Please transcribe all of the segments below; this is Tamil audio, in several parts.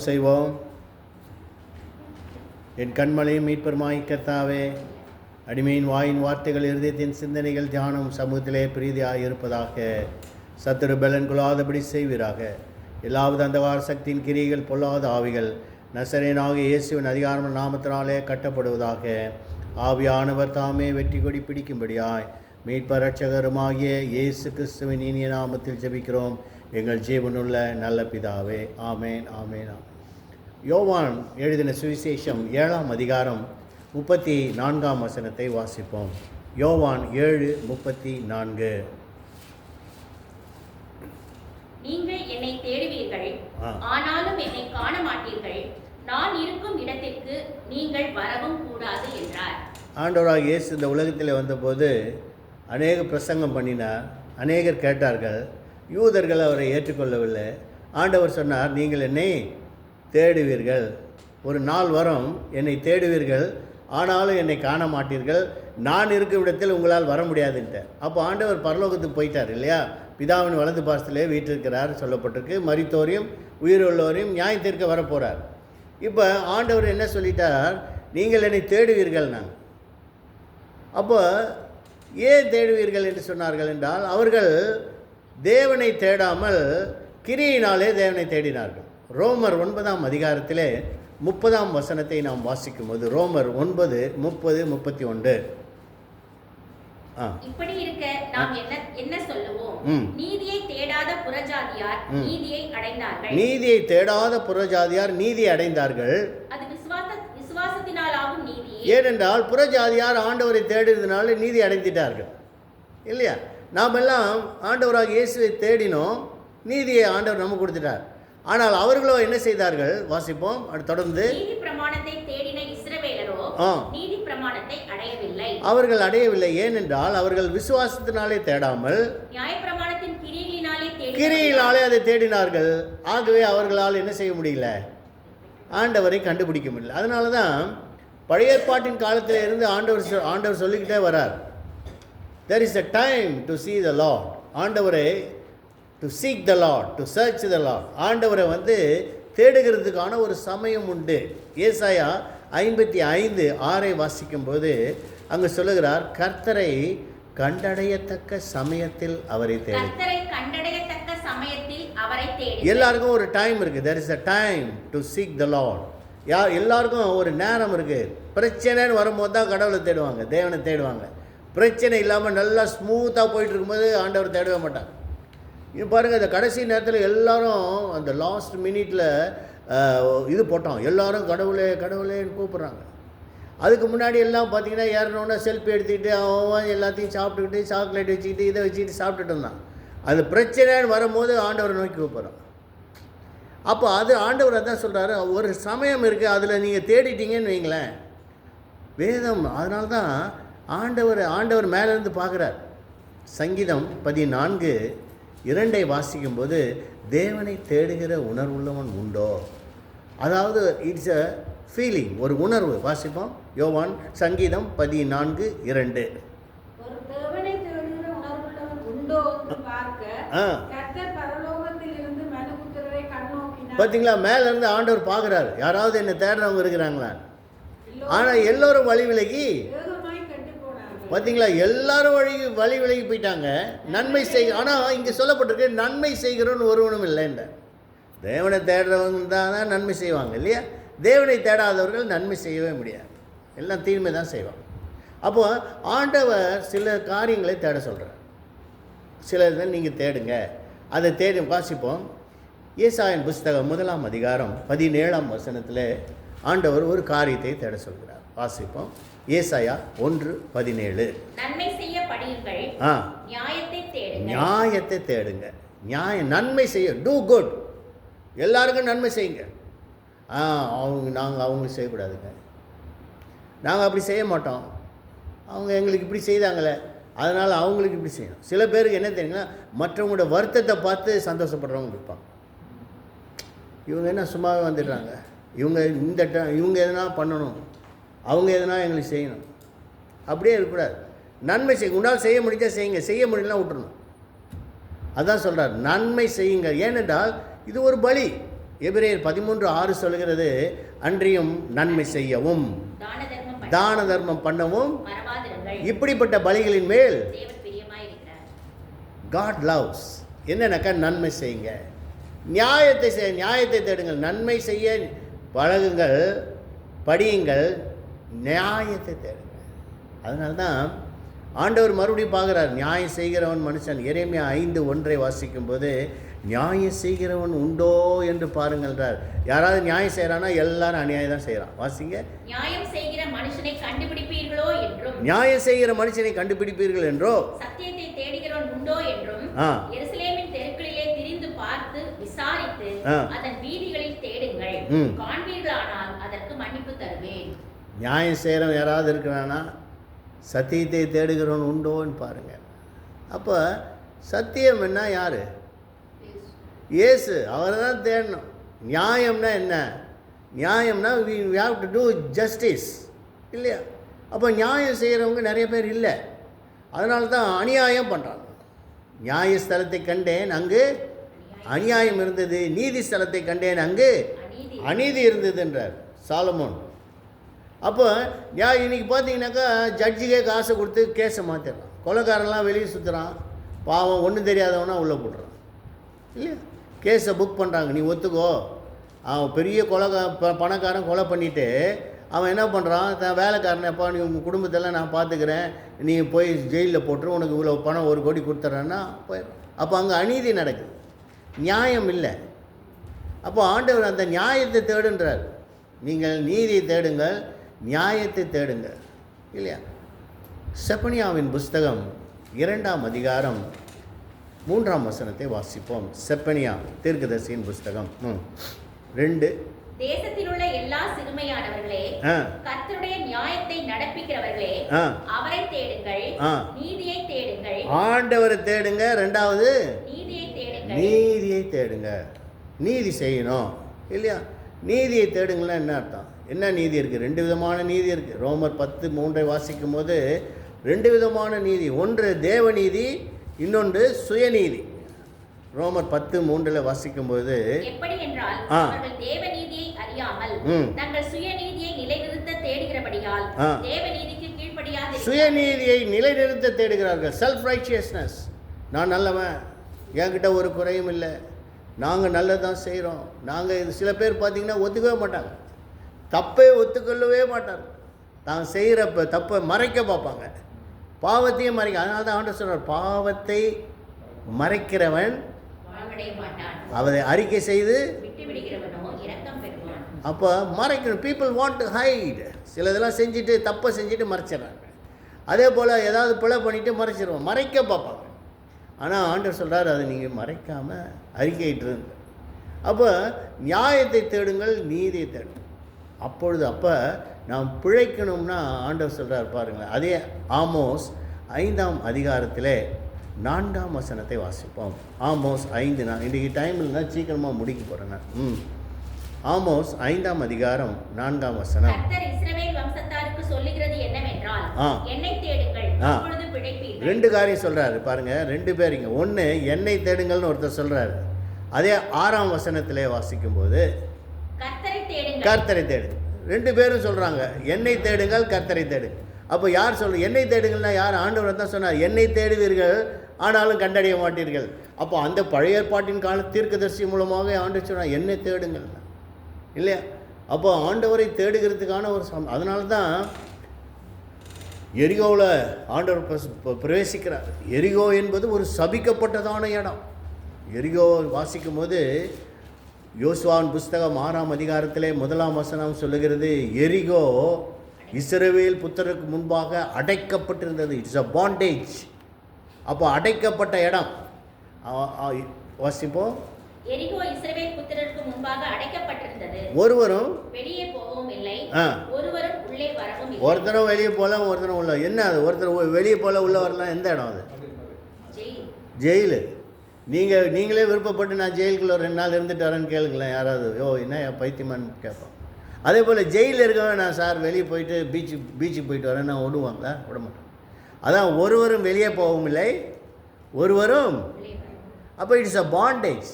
செய்வோம். என் கண்மலையும் மீட்பெருமாய் கர்த்தாவே, அடிமையின் வாயின் வார்த்தைகள், இருதயத்தின் சிந்தனைகள், தியானம் சமூகத்திலே பிரீதியாக இருப்பதாக. சத்துரு பலன் கொள்ளாதபடி செய்வீராக. எல்லாவது அந்தகார சக்தியின் கிரியைகள், பொல்லாத ஆவிகள் நசரேனாக இயேசுவின் அதிகாரமான நாமத்தினாலே கட்டப்படுவதாக. ஆவியானவர் தாமே வெற்றி கொடி பிடிக்கும்படியாய் மீட்பர் இரட்சகருமாகிய இயேசு கிறிஸ்துவின் இனிய நாமத்தில் ஜெபிக்கிறோம் எங்கள் ஜீவனுள்ள நல்ல பிதாவே. ஆமேன், ஆமேன். யோவான் எழுதின சுவிசேஷம் 7ஆம் அதிகாரம் 34ஆம் வசனத்தை வாசிப்போம். யோவான் 7:34. நீங்கள் என்னை தேடுவீர்கள், ஆனாலும் என்னை காண மாட்டீர்கள். நான் இருக்கும் இடத்திற்கு நீங்கள் வரவும் கூடாது என்றார். ஆண்டவராக இயேசு இந்த உலகத்தில் வந்தபோது அநேக பிரசங்கம் பண்ணினார். அநேகர் கேட்டார்கள். யூதர்கள் அவரை ஏற்றுக்கொள்ளவில்லை. ஆண்டவர் சொன்னார், நீங்கள் என்னை தேடுவீர்கள், ஒரு நாள் வரும் என்னை தேடுவீர்கள், ஆனாலும் என்னை காண மாட்டீர்கள். நான் இருக்கும் இடத்தில் உங்களால் வர முடியாதுன்ட்டு. அப்போ ஆண்டவர் பரலோகத்துக்கு போயிட்டார் இல்லையா? பிதாவின் வலது பாசத்திலே வீற்றிருக்கிறார் சொல்லப்பட்டிருக்கு. மரித்தோரையும் உயிருள்ளவரையும் நியாயம் தீர்க்க வரப்போகிறார். இப்போ ஆண்டவர் என்ன சொல்லிட்டார்? நீங்கள் என்னை தேடுவீர்கள். நாங்கள் அப்போ ஏன் தேடுவீர்கள் என்று சொன்னார்கள் என்றால், அவர்கள் தேவனை தேடாமல் கிரியினாலே தேவனை தேடினார்கள். ரோமர் 9ஆம் அதிகாரத்திலே 30ஆம் வசனத்தை நாம் வாசிக்கும் போது, ரோமர் 9:30-31. இப்படி இருக்க நாம் என்ன சொல்லுவோம்? நீதியை தேடாத புறஜாதியார் நீதியை அடைந்தார்கள். நீதியை தேடாத புறஜாதியார் நீதியை அடைந்தார்கள். அது விசுவாசத்தினாலாகும் நீதி. ஏனென்றால் புறஜாதியார் ஆண்டவரை தேடினதுனால நீதி அடைந்துட்டார்கள் இல்லையா? நாம் எல்லாம் ஆண்டவராக இயேசுவை தேடினோம், நீதியை ஆண்டவர் நமக்கு கொடுத்துட்டார். ஆனால் அவர்களோ என்ன செய்தார்கள்? வாசிப்போம் தொடர்ந்து. நீதி பிரமாணத்தை தேடின இஸ்ரவேலரோ நீதி பிரமாணத்தை அடையவில்லை. அவர்கள் அடையவில்லை. ஏனென்றால் அவர்கள் விசுவாசத்தினாலே தேடாமல் நியாயப்பிரமாணத்தின் கிரியினாலே அதை தேடினார்கள். ஆகவே அவர்களால் என்ன செய்ய முடியல? ஆண்டவரை கண்டுபிடிக்க முடியல. அதனால தான் பழைய ஏற்பாட்டின் காலத்தில் இருந்து ஆண்டவர் சொல்லிக்கிட்டே வரார், there is a time to see the Lord. ஆண்டவரை to seek the Lord, to search the Lord. ஆண்டவரை தேடுகிறதுக்கான ஒரு சமயம் உண்டு. ஏசாயா 55:6 வாசிக்கும்போது அங்கு சொல்லுகிறார், கர்த்தரை கண்டடையத்தக்க சமயத்தில் அவரை தேடு. எல்லாருக்கும் ஒரு டைம் இருக்குது. there is a time to seek the Lord. எல்லாருக்கும் ஒரு நேரம் இருக்குது. பிரச்சனைன்னு வரும்போது தான் கடவுளை தேடுவாங்க, தேவனை தேடுவாங்க. பிரச்சனை இல்லாமல் நல்லா ஸ்மூத்தாக போயிட்டு இருக்கும்போது ஆண்டவர் தேடவே மாட்டாங்க. இது பாருங்கள், இந்த கடைசி நேரத்தில் எல்லாரும் அந்த லாஸ்ட் மினிட்ல இது போட்டோம், எல்லாரும் கடவுளே கடவுளேன்னு கூப்பிட்றாங்க. அதுக்கு முன்னாடி எல்லாம் பார்த்தீங்கன்னா ஏறணுன்னா செல்ஃபி எடுத்துக்கிட்டு அவன் எல்லாத்தையும் சாப்பிட்டுக்கிட்டு சாக்லேட் வச்சுக்கிட்டு இதை வச்சுக்கிட்டு சாப்பிட்டுட்டு இருந்தான். அது பிரச்சனைன்னு வரும்போது ஆண்டவரை நோக்கி கூப்பிட்றோம். அப்போ அது ஆண்டவர் அதான் சொல்கிறாரு, ஒரு சமயம் இருக்குது, அதில் நீங்கள் தேடிட்டீங்கன்னு வைங்களேன். வேதம் அதனால தான் ஆண்டவர் மேலேருந்து பார்க்குறார். சங்கீதம் 14:2 வாசிக்கும்போது, தேவனை தேடுகிற உணர்வுள்ளவன் உண்டோ? அதாவது இட்ஸ் அ ஃபீலிங், ஒரு உணர்வு. வாசிப்போம் யோவான் சங்கீதம் 14:2. பார்த்தீங்களா? மேலேருந்து ஆண்டவர் பார்க்குறாரு, யாராவது என்னை தேடுறவங்க இருக்கிறாங்களா? ஆனால் எல்லோரும் வழி விலகி, பார்த்தீங்களா, எல்லாரும் வழி விலகி போயிட்டாங்க. நன்மை செய், ஆனால் இங்கே சொல்லப்பட்டிருக்கு நன்மை செய்கிறோன்னு ஒருவனும் இல்லைன்ற. தேவனை தேடுறவங்க தான் நன்மை செய்வாங்க இல்லையா? தேவனை தேடாதவர்கள் நன்மை செய்யவே முடியாது, எல்லாம் தீமை தான் செய்வாங்க. அப்போது ஆண்டவர் சில காரியங்களை தேட சொல்கிறார். சில இதில் நீங்கள் தேடுங்க, அதை தேடி வாசிப்போம். ஏசாயின் புஸ்தகம் 1ஆம் அதிகாரம் 17ஆம் வசனத்தில் ஆண்டவர் ஒரு காரியத்தை தேட சொல்கிறார். வாசிப்போம் ஏசாயா 1:17. நன்மை செய்ய படியுங்கள், நியாயத்தை தேடுங்க. நன்மை செய்ய, டூ குட். எல்லாருக்கும் நன்மை செய்யுங்க. நாங்கள் அவங்களுக்கு செய்யக்கூடாதுங்க, நாங்கள் அப்படி செய்ய மாட்டோம், அவங்க எங்களுக்கு இப்படி செய்தாங்களே அதனால் அவங்களுக்கு இப்படி செய்யணும். சில பேருக்கு என்ன தெரியுங்களா, மற்றவங்களோட வருத்தத்தை பார்த்து சந்தோஷப்படுறவங்க இருப்பாங்க. இவங்க என்ன சும்மாவே வந்துடுறாங்க, இவங்க எதனா பண்ணணும், அவங்க எதனா எங்களுக்கு செய்யணும், அப்படியே இருக்கக்கூடாது. நன்மை செய்ய, உன்னால் செய்ய முடிஞ்சால் செய்யுங்க, செய்ய முடியலன்னா விட்டுறணும். அதான் சொல்கிறார், நன்மை செய்யுங்க. ஏனென்றால் இது ஒரு பலி, எபிரேயர் 13:6 சொல்கிறது, அன்றியும் நன்மை செய்யவும் தான தர்மம் பண்ணவும் மறவாதிருங்கள். இப்படிப்பட்ட பலிகளின் மேல் தேவன் பிரியமாயிருக்கிறார். God loves. என்னன்னாக்கா நன்மை செய்யுங்க, நியாயத்தை தேடுங்கள், நன்மை செய்ய பழகுங்கள், படியுங்கள், நியாயத்தை தேடுங்கள். அதனால தான் ஆண்டவர் மறுபடியும் பார்க்குறார், நியாயம் செய்கிறவன் மனுஷன். எரேமியா 5:1 வாசிக்கும்போது, நியாயம் செய்கிறவன் உண்டோ என்று பாருங்கள்ன்றார். யாராவது நியாயம் செய்கிறானா? எல்லாரும் அநியாயம் தான் செய்கிறான். வாசிங்க. நியாயம் செய்கிற மனுஷனை கண்டுபிடிப்பீர்களோ என்றும், நியாயம் செய்கிற மனுஷனை கண்டுபிடிப்பீர்கள் என்றோ, சத்தியத்தை தேடுகிறவன் உண்டோ என்றும், எருசலேமின் தெருக்களிலே திரிந்து பார்த்து விசாரித்து அதன் வீதிகளில் தேடுங்கள், காண்பீர்களானால் அதற்கு மன்னிப்பு தருவேன். நியாயம் செய்கிறவன் யாராவது இருக்கிறானா? சத்தியத்தை தேடுகிறவன் உண்டோன்னு பாருங்க. அப்போ சத்தியம் என்ன? யாரு? இயேசு. அவரை தான் தேடணும். நியாயம்னா என்ன? நியாயம்னா we have to do justice, இல்லையா? அப்போ நியாயம் செய்கிறவங்க நிறைய பேர் இல்லை. அதனால தான் அநியாயம் பண்ணுறாங்க. நியாயஸ்தலத்தை கண்டேன், அங்கு அநியாயம் இருந்தது. நீதி ஸ்தலத்தை கண்டேன், அங்கு அநீதி இருந்ததுன்றார் சாலமோன். அப்போ இன்னைக்கு பார்த்தீங்கன்னாக்கா ஜட்ஜுக்கே காசை கொடுத்து கேஸை மாற்றிடுறான். கொலைக்காரன்லாம் வெளியே சுற்றுறான், பாவம் ஒன்றும் தெரியாதவனா உள்ளே போடுறான், இல்லையா? கேஸை புக் பண்ணுறாங்க, நீ ஒத்துக்கோ. அவன் பெரிய பணக்காரன் கொலை பண்ணிவிட்டு அவன் என்ன பண்ணுறான், தான் வேலைக்காரன், எப்போ நீ உங்கள் குடும்பத்தெல்லாம் நான் பார்த்துக்கிறேன், நீ போய் ஜெயிலில் போட்டுரு, உனக்கு இவ்வளோ பணம் 1 கோடி கொடுத்துட்றேன்னா போயிடும். அப்போ அங்கே அநீதி நடக்குது, நியாயம் இல்லை. அப்போ ஆண்டவர் அந்த நியாயத்தை தேடுன்றார். நீங்கள் நீதியை தேடுங்கள், நியாயத்தை தேடுங்கள், இல்லையா? செப்பனியாவின் புஸ்தகம் 2ஆம் அதிகாரம் 3ஆம் வசனத்தை வாசிப்போம். செப்பனியா தீர்க்கதரிசியின் புஸ்தகம் 2. தேசத்தில் உள்ள எல்லா சிறுமையானவர்களே, கர்த்தருடைய நியாயத்தை நடப்பிக்கிறவர்களே, அவரை தேடுங்கள், நீதியை தேடுங்கள். ஆண்டவரை தேடுங்க. 2வது நீதியை தேடுங்க. நீதி செய்யணும், இல்லையா? நீதியை தேடுங்கன்னா என்ன அர்த்தம்? என்ன நீதி இருக்குது? 2 விதமான நீதி இருக்குது. ரோமர் 10:3 வாசிக்கும் போது 2 விதமான நீதி. ஒன்று தேவநீதி, இன்னொன்று சுயநீதி. ரோமர் 10:3 வாசிக்கும்போது, எப்படி என்றால், அவர்கள் தேவநீதியை அறியாமல் தங்கள் சுயநீதியை நிலைநிறுத்த தேடுகிறபடியால் தேவநீதிக்கு கீழ்ப்படியாத சுயநீதியை நிலைநிறுத்த தேடுகிறார்கள். Self righteousness. நான் நல்லவன், என்கிட்ட ஒரு குறையும் இல்லை, நாங்கள் நல்லதான் செய்கிறோம். நாங்கள் இது சில பேர் பார்த்திங்கன்னா ஒத்துக்கவே மாட்டாங்க, தப்பை ஒத்துக்கொள்ளவே மாட்டாங்க. தான் செய்கிற தப்பை மறைக்க பார்ப்பாங்க, பாவத்தையும் மறைக்க. அதனால தான் ஆண்டவர் சொல்கிறார், பாவத்தை மறைக்கிறவன் அவரை அறிக்கை செய்து அப்போ மறைக்கணும். People want to hide. சிலதெல்லாம் செஞ்சுட்டு, தப்பை செஞ்சுட்டு மறைச்சிடறாங்க. அதே போல் ஏதாவது பிழை பண்ணிவிட்டு மறைச்சிடுவோம், மறைக்க பார்ப்பாங்க. ஆனால் ஆண்டவர் சொல்கிறார், அதை நீங்கள் மறைக்காமல் அறிக்கையிட்டுருங்க. அப்போ நியாயத்தை தேடுங்கள், நீதியை தேடுங்கள். அப்போ நாம் பிழைக்கணும்னா ஆண்டவர் சொல்கிறார் பாருங்களேன். அதே ஆமோஸ் 5ஆம் அதிகாரத்தில் 4ஆம் வசனத்தை வாசிப்போம். ஆமோஸ் 5. நான் இன்றைக்கி டைமில் தான் சீக்கிரமாக முடிக்க போகிறேன் நான். ஆமோஸ் 5ஆம் அதிகாரம் 4ஆம் வசனம். கர்த்தர் இஸ்ரவேல் வம்சத்தாருக்கு சொல்லுகிறது என்னவென்றால், என்னை தேடுங்கள், அப்பொழுது பிழைப்பீர்கள். 2 காரியம் சொல்கிறாரு பாருங்க, 2 பேர் இங்கே. ஒன்று என்னை தேடுங்கள்னு ஒருத்தர் சொல்கிறாரு. அதே 6ஆம் வசனத்திலே வாசிக்கும்போது கர்த்தரை தேடுங்கள். 2 பேரும் சொல்கிறாங்க, என்னை தேடுங்கள், கர்த்தரை தேடுங்கள். அப்போ யார் சொல்கிறது? என்னை தேடுங்கள்னா யார்? ஆண்டவர் தான் சொன்னார், என்னை தேடுவீர்கள் ஆனாலும் கண்டடைய மாட்டீர்கள். அப்போ அந்த பழைய ஏற்பாட்டின் கால தீர்க்கதரிசி மூலமாக ஆண்டவர் சொன்னார், என்னை தேடுங்கள், இல்லையா? அப்போ ஆண்டவரை தேடுகிறதுக்கான ஒரு அதனால தான் எரிகோவில் ஆண்டவர் பிரவேசிக்கிறார். எரிகோ என்பது ஒரு சபிக்கப்பட்டதான இடம். எரிகோ வாசிக்கும் போது யோசுவாவின் புஸ்தகம் 6ஆம் அதிகாரத்திலே 1ஆம் வசனம் சொல்லுகிறது, எரிகோ இஸ்ரவேல் புத்திரருக்கு முன்பாக அடைக்கப்பட்டிருந்தது. It's a bondage. அப்போ அடைக்கப்பட்ட இடம். வாசிப்போம். எரிகோ இஸ்ரவேல் புத்திரருக்கு முன்பாக அடைக்கப்பட்டிருந்தது. ஒருவரும் வெளியே போகவும் இல்லை, ஒருவரும் உள்ளே வரவும் இல்லை. ஒருத்தரும் வெளியே போல, ஒருத்தரும் உள்ள. என்ன அது? ஒருத்தர் வெளியே போல உள்ள வரலாம். எந்த இடம் அது? ஜெயிலு. நீங்களே விருப்பப்பட்டு நான் ஜெயிலுக்குள்ள 2 நாள் இருந்துட்டு வரேன்னு கேளுங்களேன். யாராவது என்ன பைத்தியமான்னு கேட்பான். அதே போல் ஜெயிலில் இருக்கவே நான் சார் வெளியே போயிட்டு பீச்சுக்கு போயிட்டு வரேன், நான் விடுவாங்களா? விட மாட்டேன். அதான் ஒருவரும் வெளியே போகவும் இல்லை, ஒருவரும். அப்போ இட்ஸ் அ பாண்டேஜ்.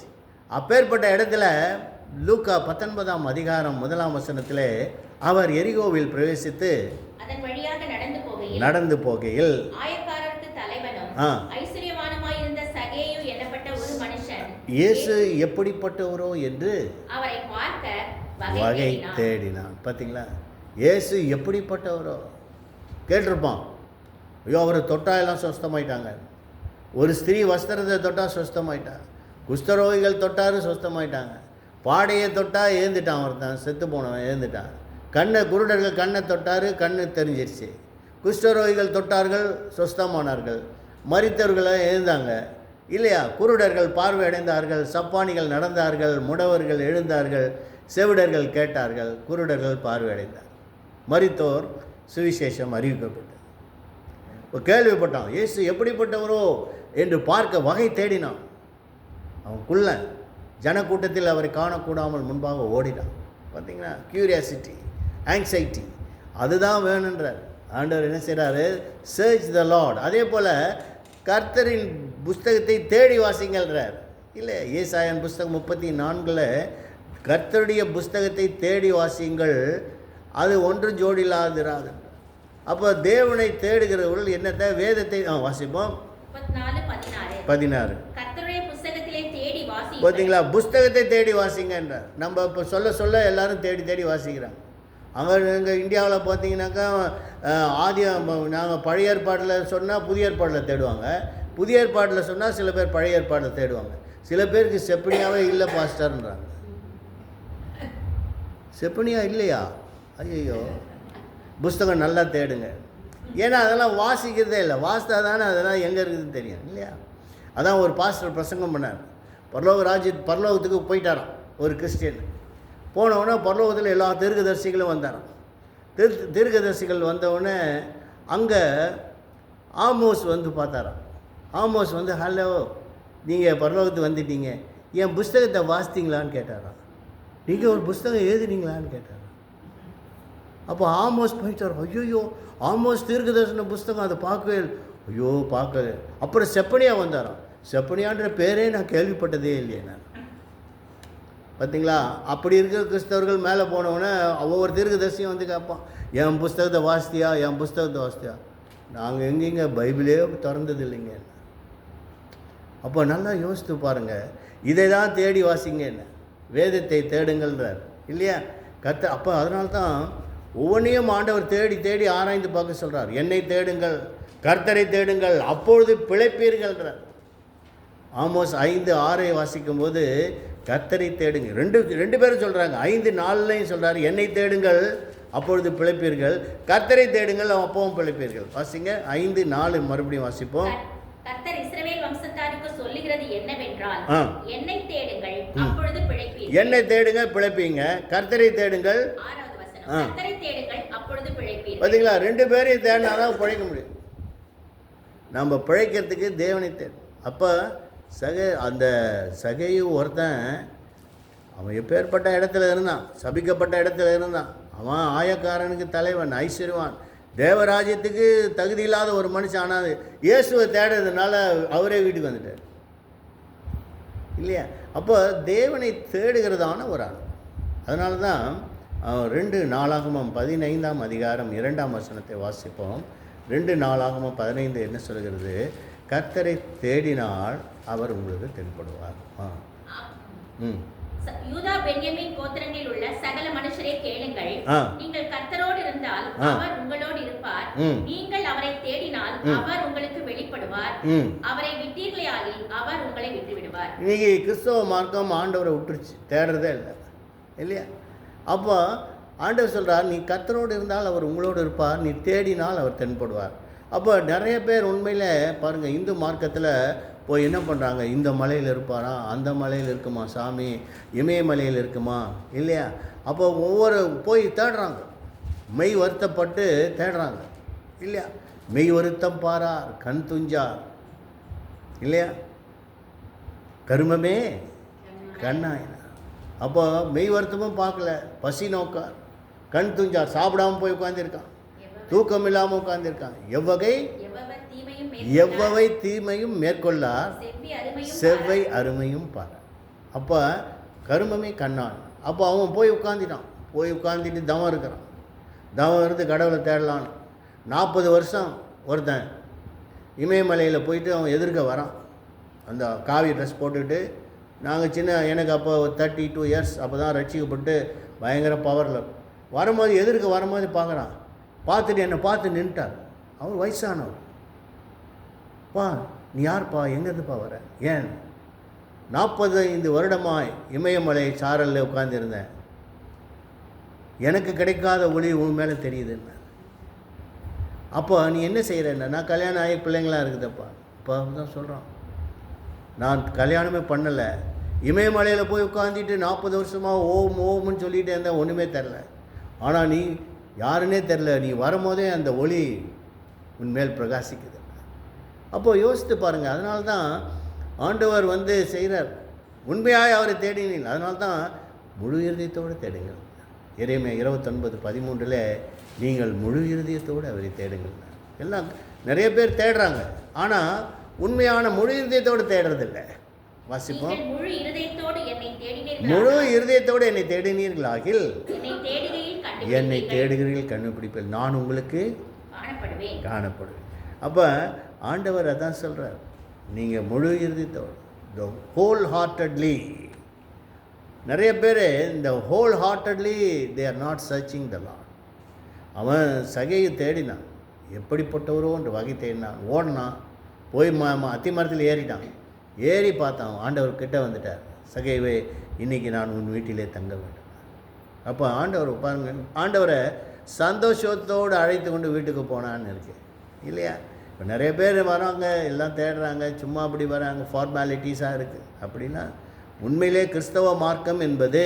அப்பேற்பட்ட இடத்துல லூக்கா 19ஆம் அதிகாரம் 1ஆம் வசனத்திலே அவர் எரிகோவில் பிரவேசித்து அதன் வழியாக நடந்து போகையில் ஆயக்காரருக்கு தலைவனும் ஐஸ்வர்யவானுமாயிருந்த சகேயு என்னப்பட்ட ஒரு மனுஷன் இயேசு எப்படிப்பட்டவரோ என்று அவரை பார்க்க வகை தேடினான். பார்த்தீங்களா, இயேசு எப்படிப்பட்டவரோ கேட்டிருப்பான். ஐயோ, அவரை தொட்டா எல்லாம் சுஸ்தமாயிட்டாங்க. ஒரு ஸ்திரீ வஸ்திரத்தை தொட்டால் சுஸ்தமாயிட்டாங்க. குஷ்டரோகிகள் தொட்டாரு சுஸ்தமாயிட்டாங்க. பாடையை தொட்டால் ஏந்துட்டான். ஒருத்தான் செத்து போனவன் ஏந்துட்டான். குருடர்கள் கண்ணை தொட்டார், கண்ணு தெரிஞ்சிருச்சு. குஷ்டரோகிகள் தொட்டார்கள், சுஸ்தமானார்கள். மரித்தவர்களை எழுந்தாங்க இல்லையா? குருடர்கள் பார்வை அடைந்தார்கள், சப்பானிகள் நடந்தார்கள், முடவர்கள் எழுந்தார்கள், செவிடர்கள் கேட்டார்கள், குருடர்கள் பார்வை அடைந்தார். மரித்தோர் சுவிசேஷம் அறிவிக்கப்பட்டது. கேள்விப்பட்டான் இயேசு எப்படிப்பட்டவரோ என்று பார்க்க வகை தேடினான். அவனுக்குள்ள ஜனக்கூட்டத்தில் அவரை காணக்கூடாமல் முன்பாக ஓடினான். பார்த்தீங்கன்னா, கியூரியாசிட்டி, ஆங்ஸைட்டி, அதுதான் வேணுன்றார் ஆண்டவர். என்ன செய்கிறாரு? சர்ச் த லார்ட். அதே போல் கர்த்தரின் புஸ்தகத்தை தேடி வாசிங்கள்ன்றார். இல்லை, ஏசாயன் புஸ்தகம் 34 கர்த்தருடைய புஸ்தகத்தை தேடி வாசியுங்கள், அது ஒன்று ஜோடில்லாதிராது. அப்போ தேவனை தேடுகிறவர்கள் என்னத்தை? வேதத்தை வாசிப்போம். 16 பார்த்தீங்களா, புஸ்தகத்தை தேடி வாசிங்கன்றார். நம்ம இப்போ சொல்ல சொல்ல எல்லாரும் தேடி தேடி வாசிக்கிறாங்க. அங்கே எங்கள் இந்தியாவில் பார்த்தீங்கன்னாக்கா நாங்கள் பழைய ஏற்பாட்டில் சொன்னால் புதிய ஏற்பாட்டில் தேடுவாங்க. புதிய ஏற்பாட்டில் சொன்னால் சில பேர் பழைய ஏற்பாட்டில் தேடுவாங்க. சில பேருக்கு செப்பனியாவே இல்லை பாஸ்டர்ன்றாங்க. செப்பனியா இல்லையா? ஐயோ, புஸ்தகம் நல்லா தேடுங்க. ஏன்னா அதெல்லாம் வாசிக்கிறதே இல்லை. வாசித்தா தானே அதெல்லாம் எங்கே இருக்குதுன்னு தெரியும் இல்லையா? அதான் ஒரு பாஸ்டர் பிரசங்கம் பண்ணார். பரலோகத்துக்கு போயிட்டாராம் ஒரு கிறிஸ்டியன். போனவுடனே பரலோகத்தில் எல்லா தீர்க்கதரிசிகளும் வந்தாராம். தீர்க்கதரிசிகள் வந்தவுடனே அங்கே ஆமோஸ் வந்து பார்த்தாராம். ஆமோஸ் வந்து, ஹலோ, நீங்கள் பரலோகத்துக்கு வந்துட்டீங்க, என் புஸ்தகத்தை வாசித்தீங்களான்னு கேட்டாராம். நீங்கள் ஒரு புஸ்தகம் எழுதுனீங்களான்னு கேட்டாராம். அப்போ ஆமோஸ் போயிட்டார். ஐயோ, ஆமோஸ் தீர்க்கதரிசன புஸ்தகம் அதை பார்க்கவே, ஐயோ பார்க்கல. அப்புறம் செப்பனியா வந்தாராம். செப்பனியான்ற பேரே நான் கேள்விப்பட்டதே இல்லையே நான். பார்த்தீங்களா, அப்படி இருக்கிற கிறிஸ்தவர்கள் மேலே போனவுடனே ஒவ்வொரு தீர்க்கதரிசியும் வந்து கேட்பான், என் புஸ்தகத்தை வாசித்தியா, என் புஸ்தகத்தை வாசித்தியா? நாங்கள் எங்கேங்க பைபிளே திறந்தது இல்லைங்க. அப்போ நல்லா யோசித்து பாருங்கள். இதை தான் தேடி வாசிங்க, என்ன வேதத்தை தேடுங்கள்ன்றார் இல்லையா கர்த்தர். அப்போ அதனால்தான் ஒவ்வொன்றையும் ஆண்டவர் தேடி தேடி ஆராய்ந்து பார்க்க சொல்கிறார். என்னை தேடுங்கள், கர்த்தரை தேடுங்கள், அப்பொழுது பிழைப்பீர்கள்ன்றார். ஆமோஸ் 5:6 வாசிக்கும்போது கர்த்தரை தேடுங்க. ரெண்டு பேரும் சொல்கிறாங்க. 5:4 சொல்கிறார், என்னை தேடுங்கள் அப்பொழுது பிழைப்பீர்கள், கர்த்தரை தேடுங்கள் அப்பவும் பிழைப்பீர்கள். வாசிங்க 5:4 மறுபடியும் வாசிப்போம். கர்த்தர் இஸ்ரவேல் வம்சத்தாருக்கு சொல்லுகிறது என்னவென்றால், என்னை தேடுங்கள் அப்பொழுது பிழைப்பீர்கள். என்னை தேடுங்க பிழைப்பீங்க, கர்த்தரை தேடுங்கள். 6வது வசனம், கர்த்தரை தேடுங்கள் அப்பொழுது பிழைப்பீர்கள். பார்த்தீங்களா, ரெண்டு பேரையும் தேடினாதான் பிழைக்க முடியும். நம்ம பிழைக்கிறதுக்கு தேவனை தேடும். அப்போ அந்த சகையு ஒருத்தன், அவன் எப்பேற்பட்ட இடத்துல இருந்தான், சபிக்கப்பட்ட இடத்துல இருந்தான். அவன் ஆயக்காரனுக்கு தலைவன், ஐஸ்வர்யவான், தேவராஜ்யத்துக்கு தகுதி இல்லாத ஒரு மனுஷன். ஆனால் இயேசுவை தேடுறதுனால அவரே வீட்டுக்கு வந்துட்டார் இல்லையா? அப்போ தேவனை தேடுகிறதான ஒரு ஆள். அதனால தான் 2 நாளாகமம் 15ஆம் அதிகாரம் 2ஆம் வசனத்தை வாசிப்போம். 2 நாளாகமம் 15 என்ன சொல்கிறது? கர்த்தரை தேடினால் அவர் உங்களுக்கு தென்படுவார். யூதா பென்யமீன் கோத்திரங்களில் உள்ள சகல மனுஷரே கேளுங்கள், நீங்கள் கர்த்தரோடு இருந்தால் அவர் உங்களோடு இருப்பார், நீங்கள் அவரை தேடினால் அவர் உங்களுக்கு வெளிப்படுவார், அவரை விட்டீர்களேயாகில் அவர் உங்களை விட்டு விடுவார். இன்னைக்கு கிறிஸ்தவ மார்க்கம் ஆண்டவரை விட்டுருச்சு, தேடுறதே இல்லை இல்லையா? அப்போ ஆண்டவர் சொல்கிறார், நீ கர்த்தரோடு இருந்தால் அவர் உங்களோடு இருப்பார், நீ தேடினால் அவர் தென்படுவார். அப்போ நிறைய பேர் உண்மையில் பாருங்கள், இந்து மார்க்கத்தில் போய் என்ன பண்ணுறாங்க, இந்த மலையில் இருப்பாரா, அந்த மலையில் இருக்குமா சாமி, இமயமலையில் இருக்குமா இல்லையா? அப்போ ஒவ்வொரு போய் தேடுறாங்க, மெய் வருத்தப்பட்டு தேடுறாங்க இல்லையா? மெய் வருத்தம் பாரார் கண் துஞ்சார் இல்லையா? கருமமே கண்ணாயினா. அப்போ மெய் வருத்தமும் பார்க்கல, பசி நோக்கார், கண் துஞ்சார், சாப்பிடாமல் போய் உட்காந்துருக்கான், தூக்கம் இல்லாமல் உட்கார்ந்திருக்காங்க. எவ்வகை தீமையும் மேற்கொள்ளார், செவ்வை அருமையும் பார். அப்போ கருமமே கண்ணான். அப்போ அவன் போய் உட்காந்துட்டு தவம் இருக்கிறான். தவம் இருந்து கடவுளை தேடலான்னு 40 வருஷம் ஒருத்தன் இமயமலையில் போயிட்டு அவன் எதிர்க்க வரான். அந்த காவி ட்ரெஸ் போட்டுக்கிட்டு. நாங்கள் எனக்கு அப்போ 32 இயர்ஸ், அப்போ தான் ரட்சிக்கப்பட்டு பயங்கர பவரில் வரும்போது எதிர்க்க வரும்போது பார்க்குறான். பார்த்துட்டு என்னை பார்த்து நின்ட்டார். அவர் வயசானவர். நீ யார்ப்பா, எங்கேருந்துப்பா வர? ஏன்? 45 வருடமாய் இமயமலை சாரலில் உட்காந்துருந்தேன், எனக்கு கிடைக்காத ஒளி உன் மேலே தெரியுதுன்னு. அப்போ நீ என்ன செய்கிறேன்னா, நான் கல்யாணம் ஆகி பிள்ளைங்களாம் இருக்குதுப்பா. இப்போ தான் சொல்கிறான், நான் கல்யாணமே பண்ணலை, இமயமலையில் போய் உட்காந்துட்டு 40 வருஷமாக ஓம்னு சொல்லிகிட்டே இருந்தேன், ஒன்றுமே தெரில. ஆனால் நீ யாருன்னே தெரில, நீ வரும்போதே அந்த ஒளி உன்மேல் பிரகாசிக்குது. அப்போது யோசித்து பாருங்கள். அதனால தான் ஆண்டவர் செய்கிறார், உண்மையாக அவரை தேடினீங்க. அதனால தான் முழு இருதயத்தோடு தேடுங்கள். எரேமியா 29:13 நீங்கள் முழு இருதயத்தோடு அவரை தேடுங்கள். எல்லாம் நிறைய பேர் தேடுறாங்க, ஆனால் உண்மையான முழு இருதயத்தோடு தேடுறதில்லை. வாசிப்போம். முழு இருதயத்தோடு என்னை தேடினீர்களாகில் என்னை தேடுகிறீர்கள் கண்டுபிடிப்பேன், நான் உங்களுக்கு காணப்படுவேன். அப்போ ஆண்டவர் அதான் சொல்கிறார், நீங்கள் முழு இருதயத்தோடு ஹோல் ஹார்ட்டட்லி. நிறைய பேர் இந்த whole heartedly they are not searching the Lord. அவன் சகையை தேடினான், எப்படிப்பட்டவரோன்ற வகை தேடினான், ஓடினான், போய் அத்தி மரத்தில் ஏறிட்டான். ஏறி பார்த்தான், ஆண்டவர் கிட்ட வந்துட்டார். சகைவே, இன்றைக்கி நான் உன் வீட்டிலே தங்க வேண்டும். அப்போ ஆண்டவர் பாருங்க, ஆண்டவரை சந்தோஷத்தோடு அழைத்து கொண்டு வீட்டுக்கு போனான்னு இருக்கு இல்லையா? இப்போ நிறைய பேர் வராங்க, எல்லாம் தேடுறாங்க, சும்மா அப்படி வராங்க, ஃபார்மாலிட்டிஸாக இருக்குது. அப்படின்னா உண்மையிலே கிறிஸ்தவ மார்க்கம் என்பது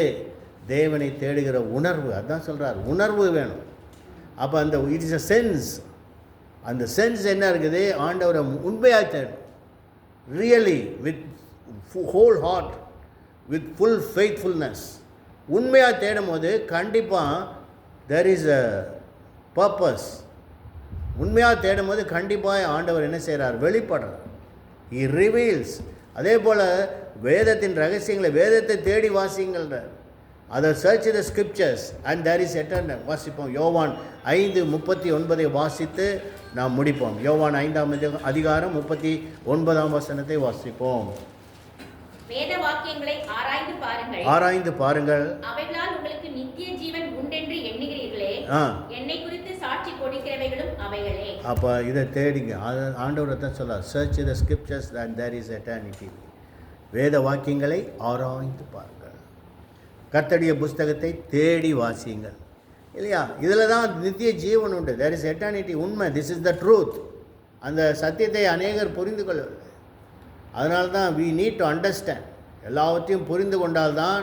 தேவனை தேடுகிற உணர்வு. அதான் சொல்கிறார், உணர்வு வேணும். அப்போ அந்த இட் இஸ் அ சென்ஸ். அந்த சென்ஸ் என்ன இருக்குது? ஆண்டவரை உண்மையாக தேடும், really with whole heart, with full faithfulness. உண்மையாக தேடும் போது கண்டிப்பாக தெர் இஸ் அ பர்பஸ். உண்மையாக தேடும் போது கண்டிப்பாக ஆண்டவர் என்ன செய்கிறார்? வெளிப்படுறார். He reveals. அதே போல் வேதத்தின் ரகசியங்களை, வேதத்தை தேடி வாசிங்கள்ன்றார். அதை search the scriptures and there is eternal. வாசிப்போம். யோவான் 5:39 வாசித்து நாம் முடிப்போம். யோவான் 5:39 வாசிப்போம். வேத வாக்கியங்களை ஆராய்ந்து பாருங்கள், அவைகளால் உங்களுக்கு நித்திய ஜீவன் உண்டென்று எண்ணுகிறீர்களே, என்னை குறித்து சாட்சி கொடுக்கிறவைகளும் அவைகளே. அப்போ இதை தேடிங்க. ஆண்டவர் தான் சொல்ல, search the scriptures and there is eternity. வேத வாக்கியங்களை ஆராய்ந்து பாருங்கள், கர்த்தருடைய புஸ்தகத்தை தேடி வாசியுங்கள் இல்லையா? இதில் தான் நித்திய ஜீவன் உண்டு. There is eternity. உண்மை, திஸ் இஸ் த ட்ரூத். அந்த சத்தியத்தை அநேகர் புரிந்து கொள்ளவில்லை. அதனால தான் வி நீட் டு அண்டர்ஸ்டாண்ட். எல்லாவற்றையும் புரிந்து கொண்டால்தான்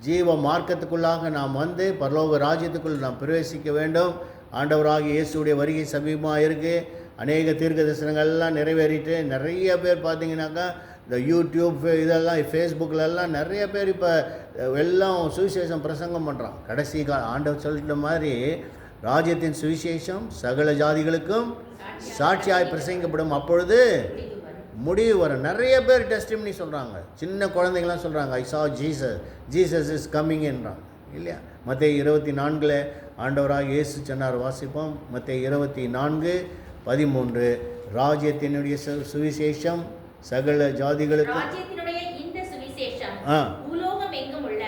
ஜீவ மார்க்கத்துக்குள்ளாக நாம் பரலோக ராஜ்யத்துக்குள் நாம் பிரவேசிக்க வேண்டும். ஆண்டவராகிய இயேசுடைய வருகை சமீபமாக இருக்குது. அநேக தீர்க்க தரிசனங்கள்லாம் நிறைவேறிட்டு நிறைய பேர் பார்த்தீங்கன்னாக்கா இந்த யூடியூப் இதெல்லாம் ஃபேஸ்புக்கிலெல்லாம் நிறைய பேர் இப்போ எல்லாம் சுவிசேஷம் பிரசங்கம் பண்ணுறான். கடைசி ஆண்டவர் சொல்லிட்ட மாதிரி ராஜ்யத்தின் சுவிசேஷம் சகல ஜாதிகளுக்கும் சாட்சியாய் பிரசங்கிக்கப்படும், அப்பொழுது முடிவு வரும். நிறைய பேர் டெஸ்டிமனி சொல்கிறாங்க. சின்ன குழந்தைங்களாம் சொல்கிறாங்க, ஐ சா ஜீசஸ் இஸ் கம்மிங் என்றாங்க இல்லையா? மத்தேயு 24 ஆண்டவராக இயேசு சொன்னார். வாசிப்போம். மத்தேயு 24:13 ராஜ்யத்தினுடைய சுவிசேஷம் சகல ஜாதிகளுக்கும், ராஜ்யத்தினுடைய இந்த சுவிசேஷம் பூலோகம் எங்கும் உள்ள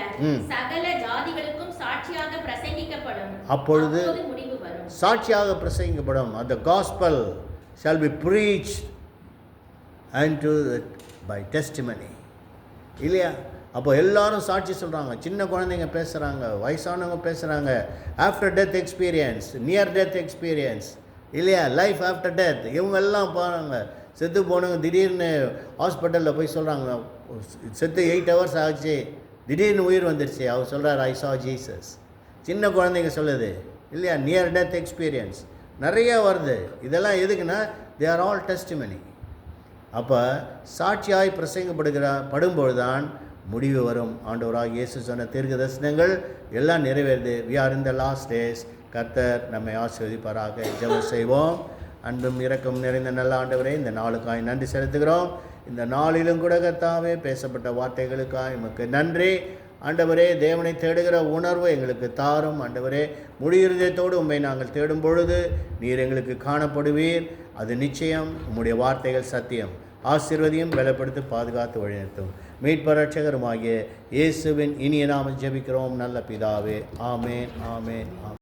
சகல ஜாதிகளுக்கும் சாட்சியாக பிரசங்கிக்கப்படும், அப்பொழுது முடிவு வரும். சாட்சியாக பிரசங்கிக்கப்படும். the gospel shall be preached unto by testimony இல்லையா? அப்போ எல்லாரும் சாட்சி சொல்கிறாங்க. சின்ன குழந்தைங்க பேசுகிறாங்க, வயசானவங்க பேசுகிறாங்க. After death experience, near death experience இல்லையா? Life after death. இவங்கெல்லாம் பாருங்க, செத்து போனவங்க திடீர்னு ஹாஸ்பிட்டலில் போய் சொல்கிறாங்க, செத்து 8 hours ஆச்சு, திடீர்னு உயிர் வந்துடுச்சு. அவர் சொல்கிறார், ஐ சா ஜீசஸ். சின்ன குழந்தைங்க சொல்லுது இல்லையா? நியர் டெத் எக்ஸ்பீரியன்ஸ் நிறைய வருது. இதெல்லாம் எதுக்குன்னா தே ஆர் ஆல் டெஸ்டிமனி. அப்போ சாட்சியாய் படும்பொழுது தான் முடிவு வரும். ஆண்டவராக இயேசு சொன்ன தீர்க்க தரிசனங்கள் எல்லாம் நிறைவேறுது. We are in the last days. கர்த்தர் நம்மை ஆசீர்வதிப்பாராக. ஜெபம் செய்வோம். அன்பும் இரக்கம் நிறைந்த நல்ல ஆண்டவரே, இந்த நாளுக்காய் நன்றி செலுத்துகிறோம். இந்த நாளிலும் கூட கர்த்தாவே பேசப்பட்ட வார்த்தைகளுக்காய் உமக்கு நன்றி. ஆண்டவரே, தேவனை தேடுகிற உணர்வு எங்களுக்கு தாரும். ஆண்டவரே, முழு இருதயத்தோடு உம்மை நாங்கள் தேடும் பொழுது நீர் எங்களுக்கு காணப்படுவீர். அது நிச்சயம். உம்முடைய வார்த்தைகள் சத்தியம். ஆசீர்வதியும், பலப்படுத்தி, பாதுகாத்து வழிநடத்தும். மீட்பர் ரட்சகருமாகிய இயேசுவின் இனிய நாமம் ஜெபிக்கிறோம் நல்ல பிதாவே. ஆமேன், ஆமேன், ஆமேன்.